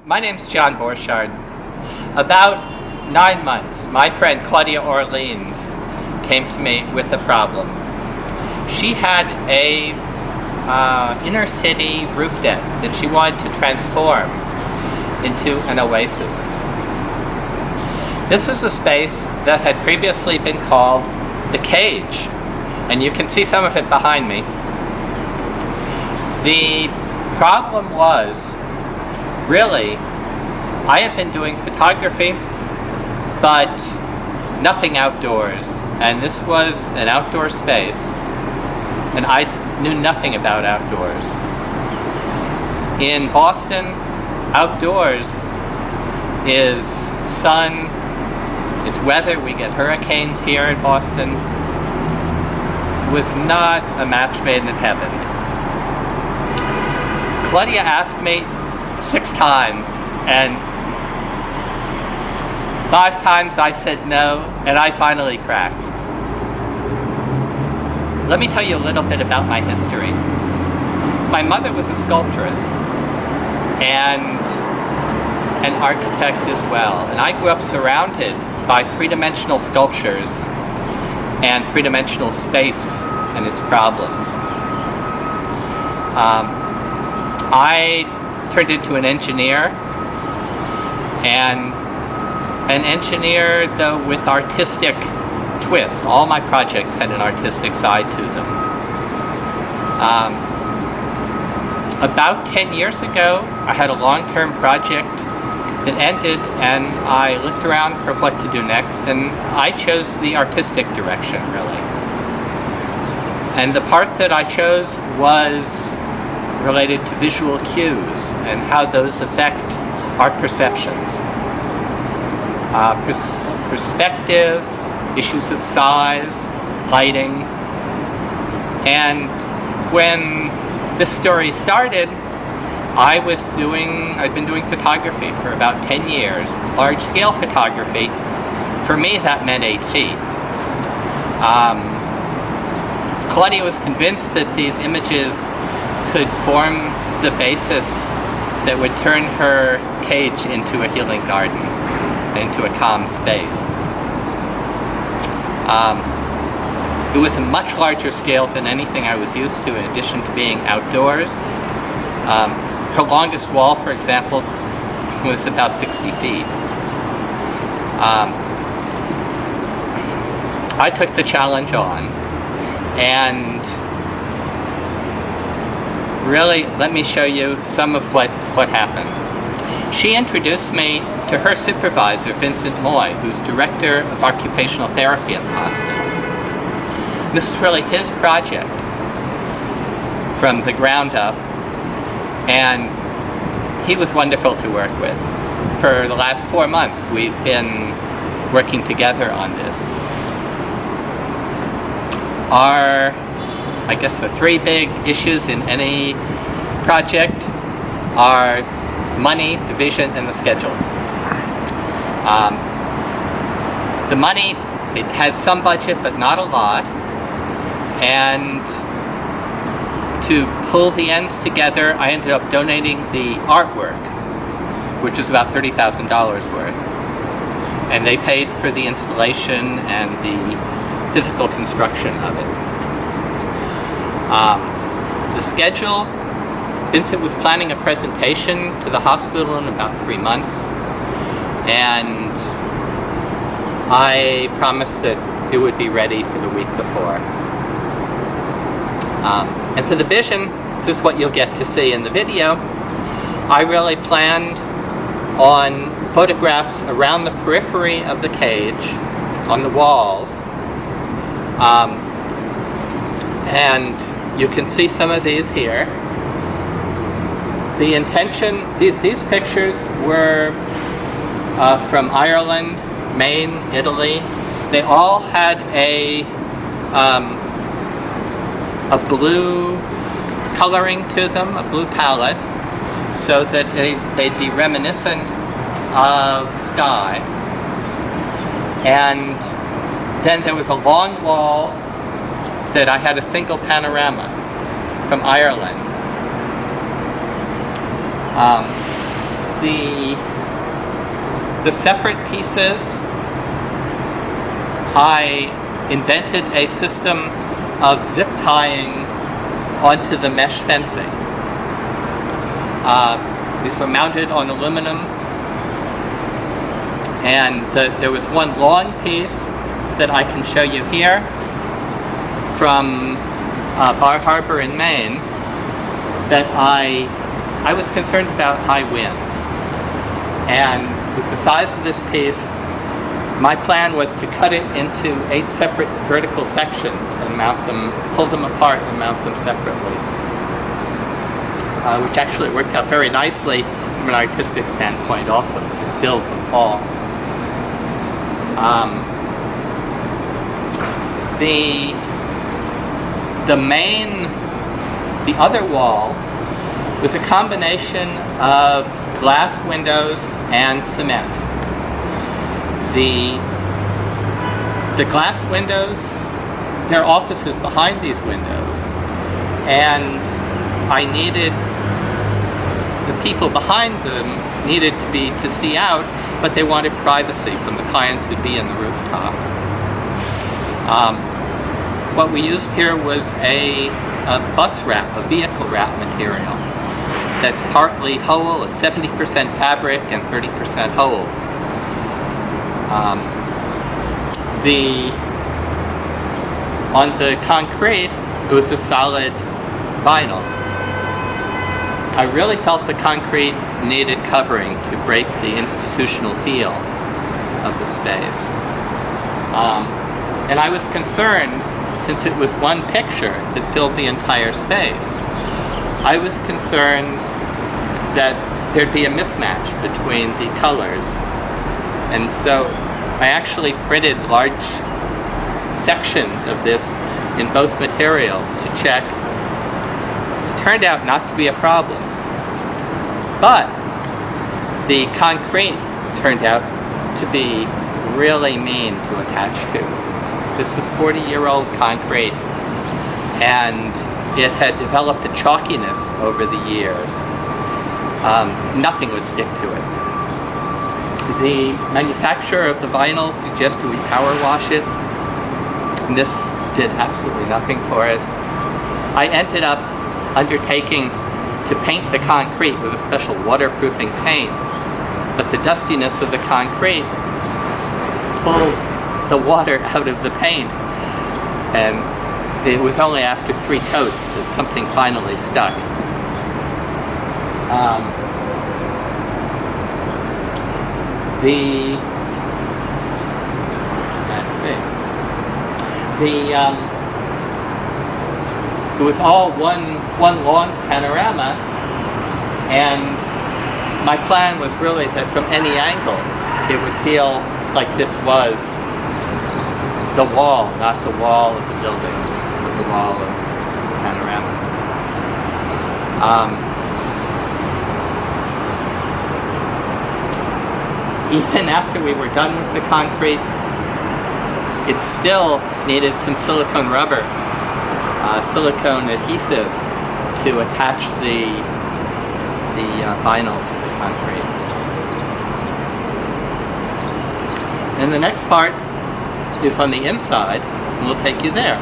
My name's John Borchard. About 9 months, my friend Claudia Orleans came to me with a problem. She had a inner city roof deck that she wanted to transform into an oasis. This is a space that had previously been called the Cage, and you can see some of it behind me. The problem was, really, I had been doing photography, but nothing outdoors, and this was an outdoor space, and I knew nothing about outdoors. In Boston, outdoors is sun, it's weather, we get hurricanes here in Boston. It was not a match made in heaven. Claudia asked me 6 times, and 5 times I said no, and I finally cracked. Let me tell you a little bit about my history. My mother was a sculptress and an architect as well, and I grew up surrounded by 3-dimensional sculptures and 3-dimensional space and its problems. I turned into an engineer, and an engineer though with artistic twists. All my projects had an artistic side to them. About 10 years ago, I had a long-term project that ended, and I looked around for what to do next, and I chose the artistic direction, really. And the part that I chose was related to visual cues and how those affect our perceptions. Perspective, issues of size, lighting. And when this story started, I'd been doing photography for about 10 years, large-scale photography. For me, that meant 8 feet. Claudia was convinced that these images could form the basis that would turn her cage into a healing garden, into a calm space. It was a much larger scale than anything I was used to, in addition to being outdoors. Her longest wall, for example, was about 60 feet. I took the challenge on, and really, let me show you some of what happened. She introduced me to her supervisor, Vincent Moy, who's director of occupational therapy at the hospital. This is really his project from the ground up, and he was wonderful to work with. For the last 4 months, we've been working together on this. I guess the 3 big issues in any project are money, the vision, and the schedule. The money, it had some budget, but not a lot. And to pull the ends together, I ended up donating the artwork, which is about $30,000 worth. And they paid for the installation and the physical construction of it. The schedule, Vincent was planning a presentation to the hospital in about 3 months, and I promised that it would be ready for the week before. And for the vision, this is what you'll get to see in the video. I really planned on photographs around the periphery of the cage, on the walls, and you can see some of these here. The intention, these pictures were from Ireland, Maine, Italy. They all had a blue coloring to them, a blue palette, so that they'd be reminiscent of sky. And then there was a long wall that I had a single panorama from Ireland. The separate pieces, I invented a system of zip tying onto the mesh fencing. These were mounted on aluminum, and there was one long piece that I can show you here from Bar Harbor in Maine that I was concerned about high winds. And with the size of this piece, my plan was to cut it into 8 separate vertical sections and mount them, pull them apart and mount them separately. Which actually worked out very nicely from an artistic standpoint also. It filled them all. The other wall was a combination of glass windows and cement. The glass windows, there are offices behind these windows, and I needed, the people behind them needed to see out, but they wanted privacy from the clients who'd be in the rooftop. What we used here was a bus wrap, a vehicle wrap material that's partly whole, it's 70% fabric and 30% whole. On the concrete, it was a solid vinyl. I really felt the concrete needed covering to break the institutional feel of the space. And I was concerned, since it was one picture that filled the entire space, I was concerned that there'd be a mismatch between the colors. And so I actually printed large sections of this in both materials to check. It turned out not to be a problem. But the concrete turned out to be really mean to attach to. This was 40-year-old concrete, and it had developed a chalkiness over the years. Nothing would stick to it. The manufacturer of the vinyl suggested we power wash it, and this did absolutely nothing for it. I ended up undertaking to paint the concrete with a special waterproofing paint, but the dustiness of the concrete pulled the water out of the paint, and it was only after 3 coats that something finally stuck. It was all one long panorama, and my plan was really that from any angle it would feel like this was the wall, not the wall of the building, but the wall of the panorama. Even after we were done with the concrete, it still needed some silicone rubber, silicone adhesive to attach the vinyl to the concrete. And the next part is on the inside, and we'll take you there.